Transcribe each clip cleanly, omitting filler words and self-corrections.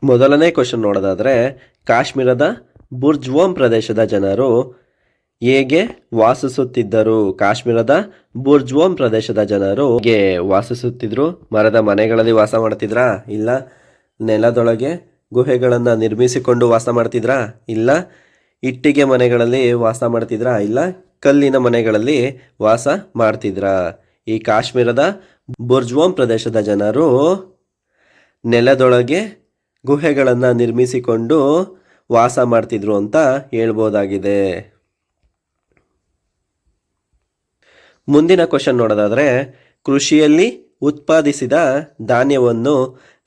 ಮೊದಲನೇ ಕ್ವಶನ್ ನೋಡೋದಾದರೆ, ಕಾಶ್ಮೀರದ ಬುರ್ಜ್ವಾಮ್ ಪ್ರದೇಶದ ಜನರು ಹೇಗೆ ವಾಸಿಸುತ್ತಿದ್ದರು? ಕಾಶ್ಮೀರದ ಬುರ್ಜ್ವಾಮ್ ಪ್ರದೇಶದ ಜನರು ಹೇಗೆ ವಾಸಿಸುತ್ತಿದ್ರು? ಮರದ ಮನೆಗಳಲ್ಲಿ ವಾಸ ಮಾಡ್ತಿದ್ರಾ? ಇಲ್ಲ ನೆಲದೊಳಗೆ ಗುಹೆಗಳನ್ನು ನಿರ್ಮಿಸಿಕೊಂಡು ವಾಸ ಮಾಡ್ತಿದ್ರಾ? ಇಲ್ಲ ಇಟ್ಟಿಗೆ ಮನೆಗಳಲ್ಲಿ ವಾಸ ಮಾಡ್ತಿದ್ರಾ? ಇಲ್ಲ ಕಲ್ಲಿನ ಮನೆಗಳಲ್ಲಿ ವಾಸ ಮಾಡ್ತಿದ್ರಾ? ಈ ಕಾಶ್ಮೀರದ ಬುರ್ಜ್ವಾಮ್ ಪ್ರದೇಶದ ಜನರು ನೆಲದೊಳಗೆ ಗುಹೆಗಳನ್ನು ನಿರ್ಮಿಸಿಕೊಂಡು ವಾಸ ಮಾಡ್ತಿದ್ರು ಅಂತ ಹೇಳ್ಬೋದಾಗಿದೆ. ಮುಂದಿನ ಕ್ವಶನ್ ನೋಡೋದಾದರೆ, ಕೃಷಿಯಲ್ಲಿ ಉತ್ಪಾದಿಸಿದ ಧಾನ್ಯವನ್ನು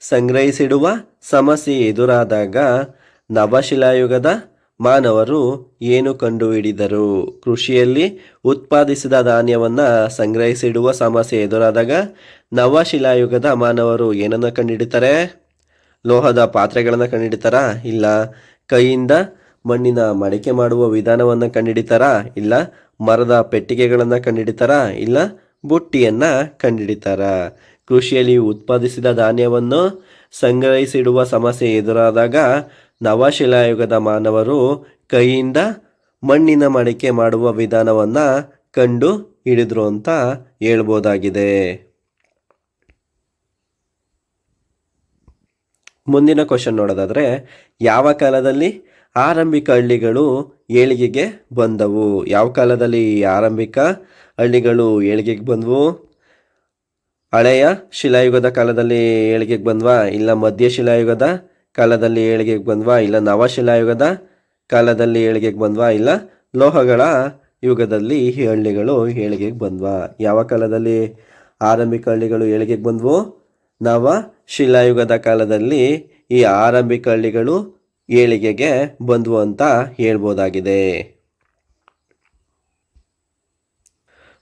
ಸಂಗ್ರಹಿಸಿಡುವ ಸಮಸ್ಯೆ ಎದುರಾದಾಗ ನವಶಿಲಾಯುಗದ ಮಾನವರು ಏನು ಕಂಡುಹಿಡಿದರು? ಕೃಷಿಯಲ್ಲಿ ಉತ್ಪಾದಿಸಿದ ಧಾನ್ಯವನ್ನು ಸಂಗ್ರಹಿಸಿಡುವ ಸಮಸ್ಯೆ ಎದುರಾದಾಗ ನವಶಿಲಾಯುಗದ ಮಾನವರು ಏನನ್ನು ಕಂಡುಹಿಡಿತಾರೆ? ಲೋಹದ ಪಾತ್ರೆಗಳನ್ನು ಕಂಡುಹಿಡಿತಾರಾ? ಇಲ್ಲ ಕೈಯಿಂದ ಮಣ್ಣಿನ ಮಡಿಕೆ ಮಾಡುವ ವಿಧಾನವನ್ನು ಕಂಡುಹಿಡಿತಾರಾ? ಇಲ್ಲ ಮರದ ಪೆಟ್ಟಿಗೆಗಳನ್ನು ಕಂಡುಹಿಡಿತಾರಾ? ಇಲ್ಲ ಬುಟ್ಟಿಯನ್ನು ಕಂಡುಹಿಡಿತಾರಾ? ಕೃಷಿಯಲ್ಲಿ ಉತ್ಪಾದಿಸಿದ ಧಾನ್ಯವನ್ನು ಸಂಗ್ರಹಿಸಿಡುವ ಸಮಸ್ಯೆ ಎದುರಾದಾಗ ನವಶಿಲಾಯುಗದ ಮಾನವರು ಕೈಯಿಂದ ಮಣ್ಣಿನ ಮಡಿಕೆ ಮಾಡುವ ವಿಧಾನವನ್ನು ಕಂಡು ಹಿಡಿದ್ರು ಅಂತ ಹೇಳ್ಬೋದಾಗಿದೆ. ಮುಂದಿನ ಕ್ವಶನ್ ನೋಡೋದಾದರೆ, ಯಾವ ಕಾಲದಲ್ಲಿ ಆರಂಭಿಕ ಹಳ್ಳಿಗಳು ಏಳಿಗೆಗೆ ಬಂದವು? ಯಾವ ಕಾಲದಲ್ಲಿ ಆರಂಭಿಕ ಹಳ್ಳಿಗಳು ಏಳಿಗೆಗೆ ಬಂದವು? ಹಳೆಯ ಶಿಲಾಯುಗದ ಕಾಲದಲ್ಲಿ ಏಳಿಗೆಗೆ ಬಂದ್ವಾ? ಇಲ್ಲ ಮಧ್ಯ ಶಿಲಾಯುಗದ ಕಾಲದಲ್ಲಿ ಏಳಿಗೆಗೆ ಬಂದ್ವಾ? ಇಲ್ಲ ನವಶಿಲಾಯುಗದ ಕಾಲದಲ್ಲಿ ಏಳಿಗೆಗೆ ಬಂದ್ವಾ? ಇಲ್ಲ ಲೋಹಗಳ ಯುಗದಲ್ಲಿ ಈ ಹಳ್ಳಿಗಳು ಏಳಿಗೆಗೆ ಬಂದ್ವಾ? ಯಾವ ಕಾಲದಲ್ಲಿ ಆರಂಭಿಕ ಹಳ್ಳಿಗಳು ಏಳಿಗೆಗೆ ಬಂದವು? ನವ ಶಿಲಾಯುಗದ ಕಾಲದಲ್ಲಿ ಈ ಆರಂಭಿಕ ಹಳ್ಳಿಗಳು ಏಳಿಗೆಗೆ ಬಂದವು ಅಂತ ಹೇಳ್ಬೋದಾಗಿದೆ.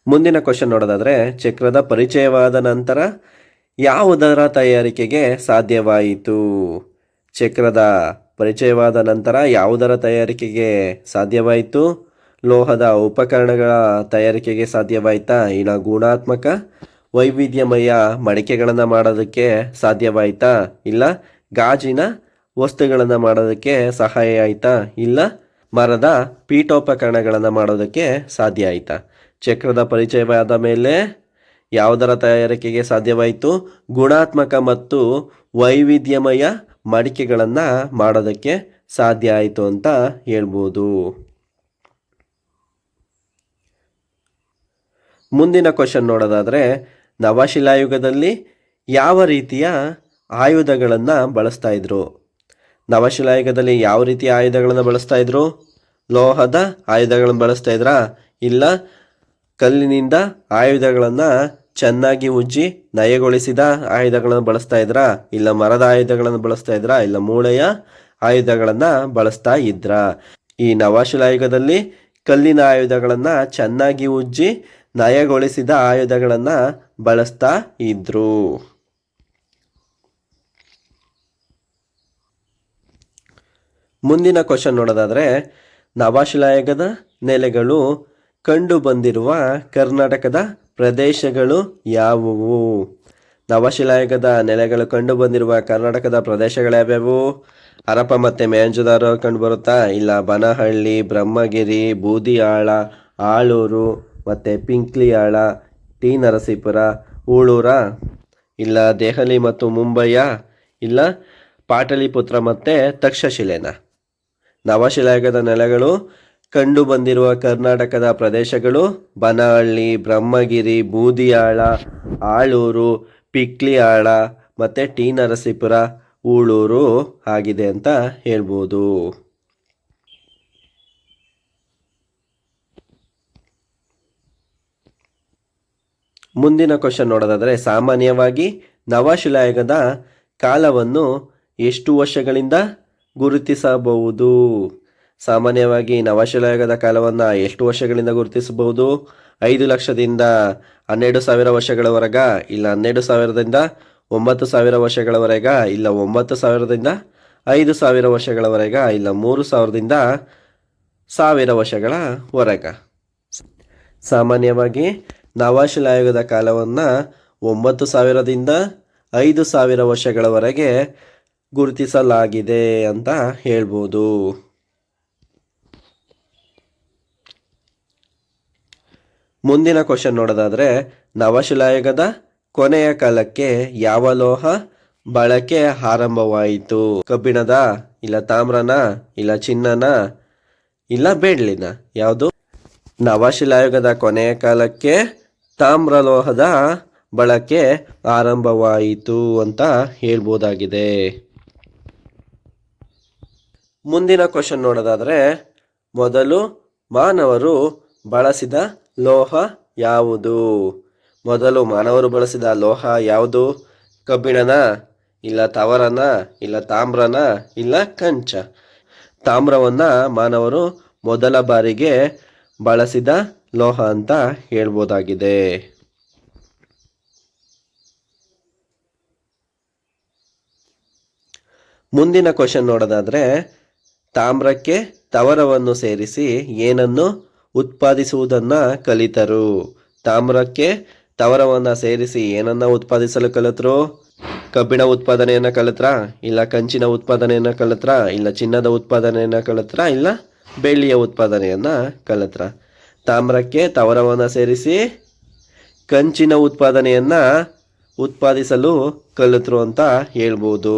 ಮುಂದಿನ ಕ್ವಶನ್ ನೋಡೋದಾದರೆ, ಚಕ್ರದ ಪರಿಚಯವಾದ ನಂತರ ಯಾವುದರ ತಯಾರಿಕೆಗೆ ಸಾಧ್ಯವಾಯಿತು? ಚಕ್ರದ ಪರಿಚಯವಾದ ನಂತರ ಯಾವುದರ ತಯಾರಿಕೆಗೆ ಸಾಧ್ಯವಾಯಿತು? ಲೋಹದ ಉಪಕರಣಗಳ ತಯಾರಿಕೆಗೆ ಸಾಧ್ಯವಾಯಿತಾ? ಇಲ್ಲ ಗುಣಾತ್ಮಕ ವೈವಿಧ್ಯಮಯ ಮಡಿಕೆಗಳನ್ನು ಮಾಡೋದಕ್ಕೆ ಸಾಧ್ಯವಾಯಿತಾ? ಇಲ್ಲ ಗಾಜಿನ ವಸ್ತುಗಳನ್ನು ಮಾಡೋದಕ್ಕೆ ಸಹಾಯ ಆಯಿತಾ? ಇಲ್ಲ ಮರದ ಪೀಠೋಪಕರಣಗಳನ್ನು ಮಾಡೋದಕ್ಕೆ ಸಾಧ್ಯ ಆಯಿತಾ? ಚಕ್ರದ ಪರಿಚಯವಾದ ಮೇಲೆ ಯಾವುದರ ತಯಾರಿಕೆಗೆ ಸಾಧ್ಯವಾಯಿತು? ಗುಣಾತ್ಮಕ ಮತ್ತು ವೈವಿಧ್ಯಮಯ ಮಡಿಕೆಗಳನ್ನು ಮಾಡೋದಕ್ಕೆ ಸಾಧ್ಯ ಆಯಿತು ಅಂತ ಹೇಳ್ಬೋದು. ಮುಂದಿನ ಕ್ವಶನ್ ನೋಡೋದಾದರೆ, ನವಶಿಲಾಯುಗದಲ್ಲಿ ಯಾವ ರೀತಿಯ ಆಯುಧಗಳನ್ನು ಬಳಸ್ತಾ ಇದ್ರು? ನವಶಿಲಾಯುಗದಲ್ಲಿ ಯಾವ ರೀತಿಯ ಆಯುಧಗಳನ್ನು ಬಳಸ್ತಾ ಇದ್ರು? ಲೋಹದ ಆಯುಧಗಳನ್ನು ಬಳಸ್ತಾ ಇದ್ರಾ? ಇಲ್ಲ ಕಲ್ಲಿನಿಂದ ಆಯುಧಗಳನ್ನು ಚೆನ್ನಾಗಿ ಉಜ್ಜಿ ನಯಗೊಳಿಸಿದ ಆಯುಧಗಳನ್ನು ಬಳಸ್ತಾ ಇದ್ರಾ? ಇಲ್ಲ ಮರದ ಆಯುಧಗಳನ್ನು ಬಳಸ್ತಾ ಇದ್ರಾ? ಇಲ್ಲ ಮೂಳೆಯ ಆಯುಧಗಳನ್ನು ಬಳಸ್ತಾ ಇದ್ರಾ? ಈ ನವಶಿಲಾಯುಗದಲ್ಲಿ ಕಲ್ಲಿನ ಆಯುಧಗಳನ್ನು ಚೆನ್ನಾಗಿ ಉಜ್ಜಿ ನಯಗೊಳಿಸಿದ ಆಯುಧಗಳನ್ನು ಬಳಸ್ತಾ ಇದ್ರು. ಮುಂದಿನ ಕ್ವಶನ್ ನೋಡೋದಾದರೆ, ನವಶಿಲಾಯುಗದ ನೆಲೆಗಳು ಕಂಡು ಬಂದಿರುವ ಕರ್ನಾಟಕದ ಪ್ರದೇಶಗಳು ಯಾವುವು? ನವಶಿಲಾಯುಗದ ನೆಲೆಗಳು ಕಂಡು ಬಂದಿರುವ ಕರ್ನಾಟಕದ ಪ್ರದೇಶಗಳು ಯಾವ್ಯಾವು? ಹರಪ್ಪ ಮತ್ತು ಮೊಹೆಂಜೊದಾರೋ ಕಂಡು ಬರುತ್ತಾ? ಇಲ್ಲ ಬನಹಳ್ಳಿ, ಬ್ರಹ್ಮಗಿರಿ, ಬೂದಿಯಾಳ, ಆಳೂರು ಮತ್ತು ಪಿಂಕ್ಲಿಯಾಳ, ಟಿ ನರಸೀಪುರ, ಉಳೂರ? ಇಲ್ಲ ದೆಹಲಿ ಮತ್ತು ಮುಂಬೈಯ? ಇಲ್ಲ ಪಾಟಲಿಪುತ್ರ ಮತ್ತು ತಕ್ಷಶಿಲೆನ? ನವಶಿಲಾಯುಗದ ನೆಲೆಗಳು ಕಂಡು ಬಂದಿರುವ ಕರ್ನಾಟಕದ ಪ್ರದೇಶಗಳು ಬನಹಳ್ಳಿ, ಬ್ರಹ್ಮಗಿರಿ, ಬೂದಿಯಾಳ, ಆಳೂರು, ಪಿಕ್ಲಿಯಾಳ ಮತ್ತು ಟಿ ನರಸೀಪುರ, ಉಳೂರು ಆಗಿದೆ ಅಂತ ಹೇಳ್ಬೋದು. ಮುಂದಿನ ಕ್ವಶನ್ ನೋಡೋದಾದರೆ, ಸಾಮಾನ್ಯವಾಗಿ ನವಶಿಲಾಯುಗದ ಕಾಲವನ್ನು ಎಷ್ಟು ವರ್ಷಗಳಿಂದ ಗುರುತಿಸಬಹುದು? ಸಾಮಾನ್ಯವಾಗಿ ನವಶಿಲಾಯುಗದ ಕಾಲವನ್ನು ಎಷ್ಟು ವರ್ಷಗಳಿಂದ ಗುರುತಿಸಬಹುದು? 5 ಲಕ್ಷದಿಂದ 12,000 ವರ್ಷಗಳವರೆಗ? ಇಲ್ಲ 12,000ದಿಂದ 9,000 ವರ್ಷಗಳವರೆಗ? ಇಲ್ಲ 9,000ದಿಂದ 5,000 ವರ್ಷಗಳವರೆಗ? ಇಲ್ಲ 3,000ದಿಂದ 1,000 ವರ್ಷಗಳವರೆಗ? ಸಾಮಾನ್ಯವಾಗಿ ನವಶಿಲಾಯುಗದ ಕಾಲವನ್ನು 9,000ದಿಂದ 5,000 ವರ್ಷಗಳವರೆಗೆ ಗುರುತಿಸಲಾಗಿದೆ ಅಂತ ಹೇಳ್ಬೋದು. ಮುಂದಿನ ಕ್ವಶನ್ ನೋಡೋದಾದರೆ, ನವಶಿಲಾಯುಗದ ಕೊನೆಯ ಕಾಲಕ್ಕೆ ಯಾವ ಲೋಹ ಬಳಕೆ ಆರಂಭವಾಯಿತು? ಕಬ್ಬಿಣದ, ಇಲ್ಲ ತಾಮ್ರನ, ಇಲ್ಲ ಚಿನ್ನನ, ಇಲ್ಲ ಬೆಳ್ಳಿನ? ಯಾವುದು? ನವಶಿಲಾಯುಗದ ಕೊನೆಯ ಕಾಲಕ್ಕೆ ತಾಮ್ರಲೋಹದ ಬಳಕೆ ಆರಂಭವಾಯಿತು ಅಂತ ಹೇಳ್ಬೋದಾಗಿದೆ. ಮುಂದಿನ ಕ್ವಶನ್ ನೋಡೋದಾದರೆ, ಮೊದಲು ಮಾನವರು ಬಳಸಿದ ಲೋಹ ಯಾವುದು? ಮೊದಲು ಮಾನವರು ಬಳಸಿದ ಲೋಹ ಯಾವುದು? ಕಬ್ಬಿಣನ, ಇಲ್ಲ ತವರನ, ಇಲ್ಲ ತಾಮ್ರನ, ಇಲ್ಲ ಕಂಚ? ತಾಮ್ರವನ್ನು ಮಾನವರು ಮೊದಲ ಬಾರಿಗೆ ಬಳಸಿದ ಲೋಹ ಅಂತ ಹೇಳ್ಬೋದಾಗಿದೆ. ಮುಂದಿನ ಕ್ವಶನ್ ನೋಡೋದಾದರೆ, ತಾಮ್ರಕ್ಕೆ ತವರವನ್ನು ಸೇರಿಸಿ ಏನನ್ನು ಉತ್ಪಾದಿಸುವುದನ್ನು ಕಲಿತರು? ತಾಮ್ರಕ್ಕೆ ತವರವನ್ನು ಸೇರಿಸಿ ಏನನ್ನು ಉತ್ಪಾದಿಸಲು ಕಲಿತರು? ಕಬ್ಬಿಣ ಉತ್ಪಾದನೆಯನ್ನು ಕಲಿತ್ರ, ಇಲ್ಲ ಕಂಚಿನ ಉತ್ಪಾದನೆಯನ್ನು ಕಲಿತ್ರ, ಇಲ್ಲ ಚಿನ್ನದ ಉತ್ಪಾದನೆಯನ್ನು ಕಲಿತ್ರ, ಇಲ್ಲ ಬೆಳ್ಳಿಯ ಉತ್ಪಾದನೆಯನ್ನು ಕಲಿತ್ರ? ತಾಮ್ರಕ್ಕೆ ತವರವನ್ನು ಸೇರಿಸಿ ಕಂಚಿನ ಉತ್ಪಾದನೆಯನ್ನು ಉತ್ಪಾದಿಸಲು ಕಲಿತರು ಅಂತ ಹೇಳ್ಬೋದು.